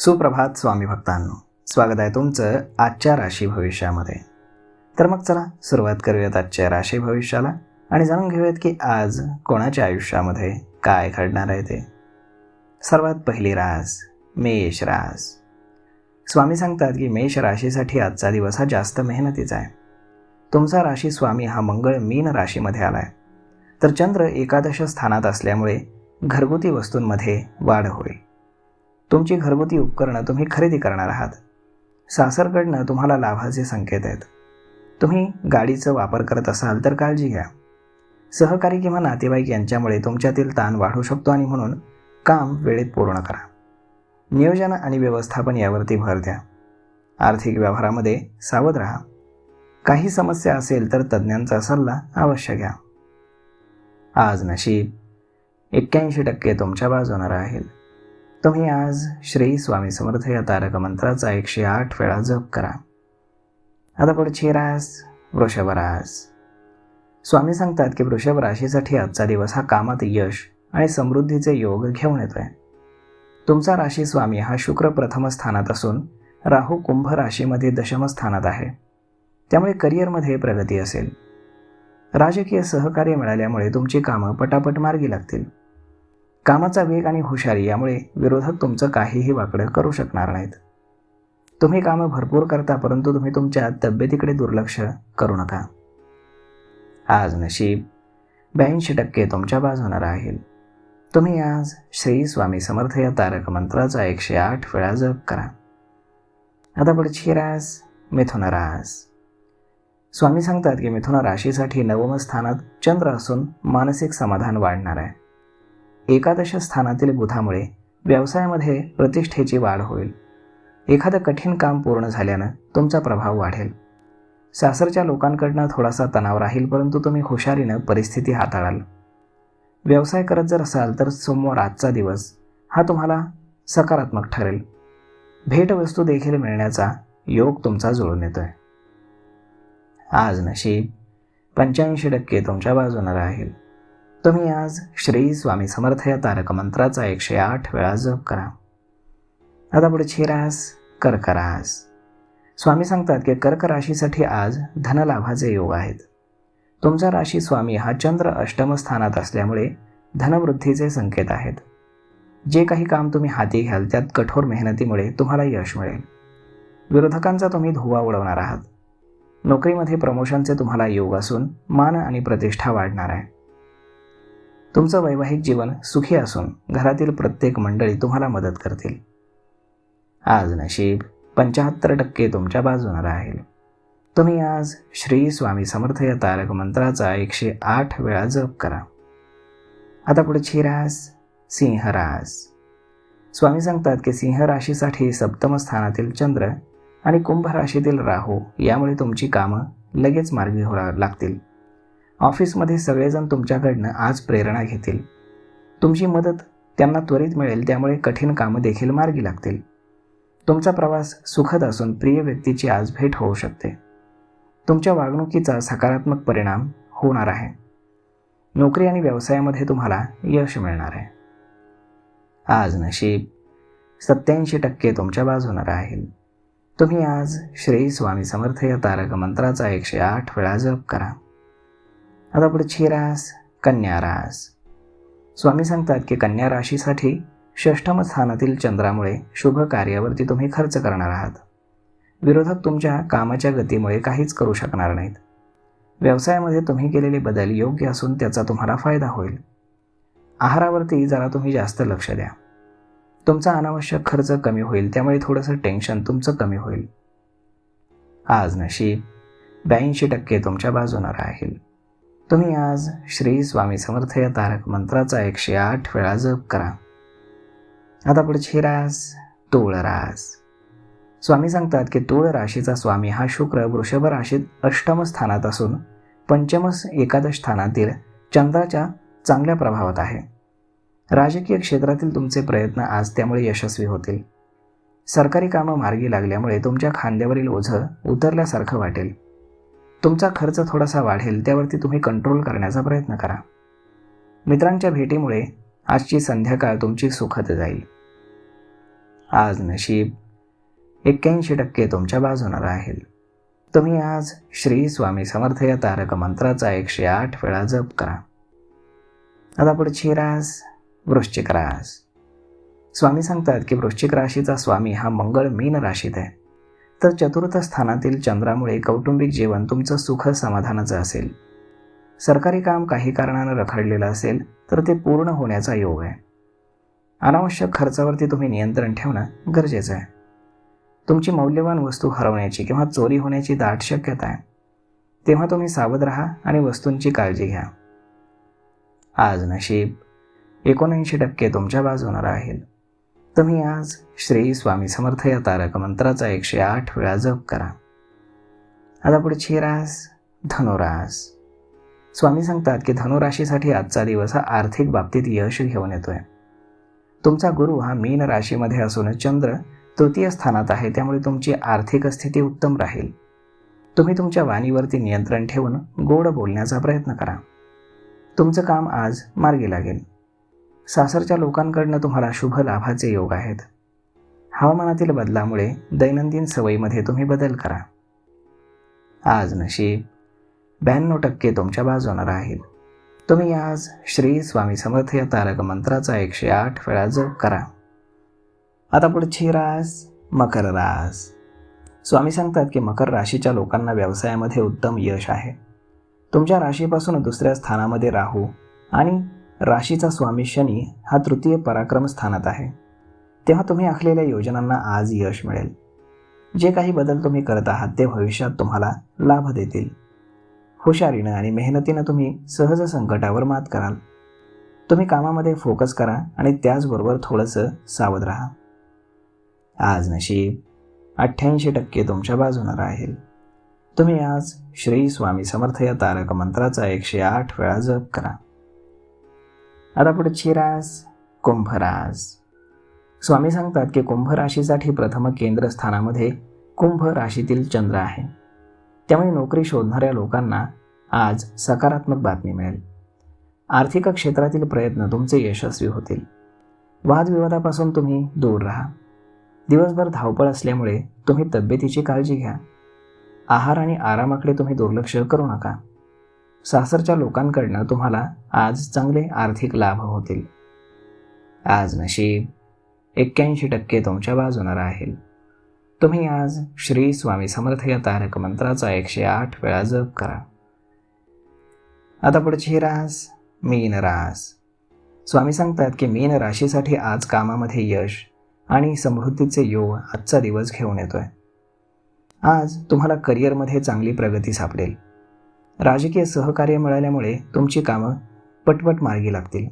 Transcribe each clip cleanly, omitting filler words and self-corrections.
सुप्रभात स्वामी भक्तांनो, स्वागत आहे तुमचं आजच्या राशी भविष्यामध्ये. तर मग चला सुरुवात करूयात आजच्या राशी भविष्याला आणि जाणून घेऊयात की आज कोणाच्या आयुष्यामध्ये काय घडणार आहे ते. सर्वात पहिली रास मेष रास. स्वामी सांगतात की मेष राशीसाठी आजचा दिवस हा जास्त मेहनतीचा आहे. तुमचा राशी स्वामी हा मंगळ मीन राशीमध्ये आलाय, तर चंद्र एकादश स्थानात असल्यामुळे घरगुती वस्तूंमध्ये वाढ होईल. तुमची घरगुती उपकरणं तुम्ही खरेदी करणार आहात. सासरकडनं तुम्हाला लाभाचे संकेत आहेत. तुम्ही गाडीचा वापर करत असाल तर काळजी घ्या. सहकारी किंवा नातेवाईक यांच्यामुळे तुमच्यातील ताण वाढू शकतो आणि म्हणून काम वेळेत पूर्ण करा. नियोजन आणि व्यवस्थापन यावरती भर द्या. आर्थिक व्यवहारामध्ये सावध राहा. काही समस्या असेल तर तज्ज्ञांचा सल्ला अवश्य घ्या. आज नशीब 81% तुमच्या बाजूने राहील. तुम्ही आज श्री स्वामी समर्थ या तारक मंत्राचा 108 वेळा जप करा. आता पुढची रास वृषभ रास. स्वामी सांगतात की वृषभ राशीसाठी आजचा दिवस हा कामात यश आणि समृद्धीचे योग घेऊन येतोय. तुमचा राशी स्वामी हा शुक्र प्रथम स्थानात असून राहू कुंभ राशीमध्ये दशम स्थानात आहे. त्यामुळे करिअरमध्ये प्रगती असेल. राजकीय सहकार्य मिळाल्यामुळे तुमची कामं पटापट मार्गी लागतील. कामाचा वेग आणि हुशारी यामुळे विरोधक तुमचं काहीही वाकडं करू शकणार नाहीत. तुम्ही कामं भरपूर करता, परंतु तुम्ही तुमच्या तब्येतीकडे दुर्लक्ष करू नका. आज नशीब 82% तुमच्या बाजूने राहील. तुम्ही आज श्री स्वामी समर्थ या तारक मंत्राचा 108 वेळा जप करा. आता पुढची रास मिथुन रास. स्वामी सांगतात की मिथुन राशीसाठी नवम स्थानात चंद्र असून मानसिक समाधान वाढणार आहे. एकादश स्थानातील बुधामुळे व्यवसायामध्ये प्रतिष्ठेची वाढ होईल. एखादं कठीण काम पूर्ण झाल्यानं तुमचा प्रभाव वाढेल. सासरच्या लोकांकडनं थोडासा तणाव राहील, परंतु तुम्ही हुशारीनं परिस्थिती हाताळाल. व्यवसाय करत जर असाल तर सोमवार आजचा दिवस हा तुम्हाला सकारात्मक ठरेल. भेटवस्तू देखील मिळण्याचा योग तुमचा जुळून येतोय. आज नशीब 85% तुमच्या बाजूने राहील. तुम्ही आज श्री स्वामी समर्थ या तारक मंत्राचा 108 वेळा जप करा. आता पुढची रास कर्क रास. स्वामी सांगतात की कर्क राशीसाठी आज धनलाभाचे योग आहेत. तुमचा राशी स्वामी हा चंद्र अष्टम स्थानात असल्यामुळे धनवृद्धीचे संकेत आहेत. जे काही काम तुम्ही हाती घ्याल त्यात कठोर मेहनतीमुळे तुम्हाला यश मिळेल. विरोधकांचा तुम्ही धुव्वा उडवणार आहात. नोकरीमध्ये प्रमोशनचे तुम्हाला योग असून मान आणि प्रतिष्ठा वाढणार आहे. तुमचं वैवाहिक जीवन सुखी असून घरातील प्रत्येक मंडळी तुम्हाला मदत करतील. आज नशीब 75% तुमच्या बाजूने राहील. तुम्ही आज श्री स्वामी समर्थ या तारक मंत्राचा 108 वेळा जप करा. आता पुढची रास सिंह रास. स्वामी सांगतात की सिंह राशीसाठी सप्तम स्थानातील चंद्र आणि कुंभ राशीतील राहू यामुळे तुमची कामं लगेच मार्गी लागतील. ऑफिसमध्ये सगळेजण तुमच्याकडनं आज प्रेरणा घेतील. तुमची मदत त्यांना त्वरित मिळेल, त्यामुळे कठीण कामं देखील मार्गी लागतील. तुमचा प्रवास सुखद असून प्रिय व्यक्तीची आज भेट होऊ शकते. तुमच्या वागणुकीचा सकारात्मक परिणाम होणार आहे. नोकरी आणि व्यवसायामध्ये तुम्हाला यश मिळणार आहे. आज नशीब 87% तुमच्या बाजूने राहील. तुम्ही आज श्री स्वामी समर्थ या तारक मंत्राचा 108 वेळा जप करा. आता पुढची रास कन्या रास. स्वामी सांगतात की कन्या राशीसाठी षष्ठम स्थानातील चंद्रामुळे शुभ कार्यावरती तुम्ही खर्च करणार आहात. विरोधक तुमच्या कामाच्या गतीमुळे काहीच करू शकणार नाहीत. व्यवसायामध्ये तुम्ही केलेले बदल योग्य असून त्याचा तुम्हाला फायदा होईल. आहारावरती जरा तुम्ही जास्त लक्ष द्या. तुमचा अनावश्यक खर्च कमी होईल, त्यामुळे थोडंसं टेन्शन तुमचं कमी होईल. आज नशीब 82% तुमच्या बाजूने राहील. तुम्ही आज श्री स्वामी समर्थ या तारक मंत्राचा 108 वेळा जप करा. आता पुढची रास तुळ रास. स्वामी सांगतात की तुळ राशीचा स्वामी हा शुक्र वृषभ राशीत अष्टम स्थानात असून पंचम एकादश स्थानातील चंद्राच्या चांगल्या प्रभावात आहे. राजकीय क्षेत्रातील तुमचे प्रयत्न आज त्यामुळे यशस्वी होतील. सरकारी कामं मार्गी लागल्यामुळे तुमच्या खांद्यावरील ओझं उतरल्यासारखं वाटेल. तुमचा खर्च थोडासा वाढेल, त्यावरती तुम्ही कंट्रोल करण्याचा प्रयत्न करा. मित्रांच्या भेटीमुळे आजची संध्याकाळ तुमची सुखद जाईल. आज नशीब 81% तुमच्या बाजूने राहील. तुम्ही आज श्री स्वामी समर्थ या तारक मंत्राचा 108 वेळा जप करा. आता पुढची रास वृश्चिक रास. स्वामी सांगतात की वृश्चिक राशीचा स्वामी हा मंगळ मीन राशीत आहे. तर चतुर्थ स्थानातील चंद्रामुळे कौटुंबिक जीवन तुमचं सुख समाधानाचं असेल. सरकारी काम काही कारणानं रखडलेलं असेल तर ते पूर्ण होण्याचा योग आहे. अनावश्यक खर्चावरती तुम्ही नियंत्रण ठेवणं गरजेचं आहे. तुमची मौल्यवान वस्तू हरवण्याची किंवा चोरी होण्याची दाट शक्यता आहे. तेव्हा तुम्ही सावध राहा आणि वस्तूंची काळजी घ्या. आज नशीब 79% तुमच्या बाजूने राहील. तुम्ही आज श्री स्वामी समर्थ या तारक मंत्राचा 108 वेळा जप करा. आता पुढची रास धनुरास. स्वामी सांगतात की धनुराशीसाठी आजचा दिवस हा आर्थिक बाबतीत यश घेऊन येतोय. तुमचा गुरु हा मीन राशीमध्ये असून चंद्र तृतीय स्थानात आहे. त्यामुळे तुमची आर्थिक स्थिती उत्तम राहील. तुम्ही तुमच्या वाणीवरती नियंत्रण ठेवून गोड बोलण्याचा प्रयत्न करा. तुमचं काम आज मार्गी लागेल. सासरच्या लोकांकडनं तुम्हाला शुभ लाभाचे योग आहेत. हवामानातील बदलामुळे दैनंदिन सवयीमध्ये तुम्ही बदल करा. आज नशीब 92% तुमच्या बाजूने राहील. तुम्ही आज श्री स्वामी समर्थ या तारक मंत्राचा 108 वेळा जप करा. आता पुढची रास मकर रास. स्वामी सांगतात की मकर राशीच्या लोकांना व्यवसायामध्ये उत्तम यश आहे. तुमच्या राशीपासून दुसऱ्या स्थानामध्ये राहू आणि राशीचा स्वामी शनी हा तृतीय पराक्रम स्थानात आहे. तेव्हा तुम्ही आखलेल्या योजनांना आज यश मिळेल. जे काही बदल तुम्ही करत आहात ते भविष्यात तुम्हाला लाभ देतील. हुशारीनं आणि मेहनतीनं तुम्ही सहज संकटावर मात कराल. तुम्ही कामामध्ये फोकस करा आणि त्याचबरोबर थोडंसं सावध राहा. आज नशीब 88% तुमच्या बाजूने राहील. तुम्ही आज श्री स्वामी समर्थ या तारक मंत्राचा 108 वेळा जप करा. आता पुढची रास कुंभ रास. स्वामी सांगतात की कुंभ राशीसाठी प्रथम केंद्रस्थानामध्ये कुंभ राशीतील चंद्र आहे. त्यामुळे नोकरी शोधणाऱ्या लोकांना आज सकारात्मक बातमी मिळेल. आर्थिक क्षेत्रातील प्रयत्न तुमचे यशस्वी होतील. वादविवादापासून तुम्ही दूर राहा. दिवसभर धावपळ असल्यामुळे तुम्ही तब्येतीची काळजी घ्या. आहार आणि आरामाकडे तुम्ही दुर्लक्ष करू नका. सासरच्या लोकांकडनं तुम्हाला आज चांगले आर्थिक लाभ होतील. आज नशीब 81% तुमच्या बाजूने राहील. तुम्ही आज श्री स्वामी समर्थ या तारक मंत्राचा 108 वेळा जप करा. आता पुढची रास मीन रास. स्वामी सांगतात की मीन राशीसाठी आज कामामध्ये यश आणि समृद्धीचे योग आजचा दिवस घेऊन येतोय. आज तुम्हाला करिअरमध्ये चांगली प्रगती सापडेल. राजकीय सहकार्य मिळाल्यामुळे तुमची कामं पटपट मार्गी लागतील.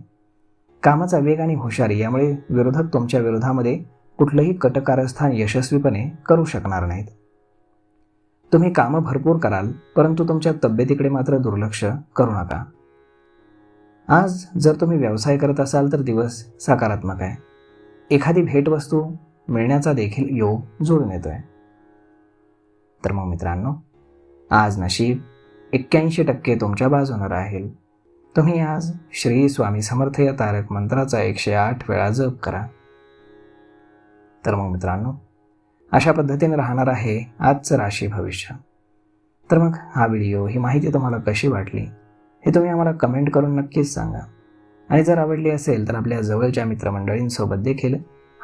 कामाचा वेग आणि हुशारी यामुळे विरोधक तुमच्या विरोधामध्ये कुठलंही कटकारस्थान यशस्वीपणे करू शकणार नाहीत. तुम्ही कामं भरपूर कराल, परंतु तुमच्या तब्येतीकडे मात्र दुर्लक्ष करू नका. आज जर तुम्ही व्यवसाय करत असाल तर दिवस सकारात्मक आहे. एखादी भेटवस्तू मिळण्याचा देखील योग जुळून येतोय. तर मग मित्रांनो, आज नशीब 81% तुमच्या बाजूने राहील. तुम्ही आज श्री स्वामी समर्थ या तारक मंत्राचा 108 वेळा जप करा. तर मग मित्रांनो, अशा पद्धतीने राहणार आहे आजचं राशी भविष्य. तर मग हा व्हिडिओ, ही माहिती तुम्हाला कशी वाटली हे तुम्ही आम्हाला कमेंट करून नक्कीच सांगा. आणि जर आवडली असेल तर आपल्या जवळच्या मित्रमंडळींसोबत देखील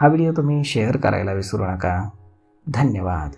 हा व्हिडिओ तुम्ही शेअर करायला विसरू नका. धन्यवाद.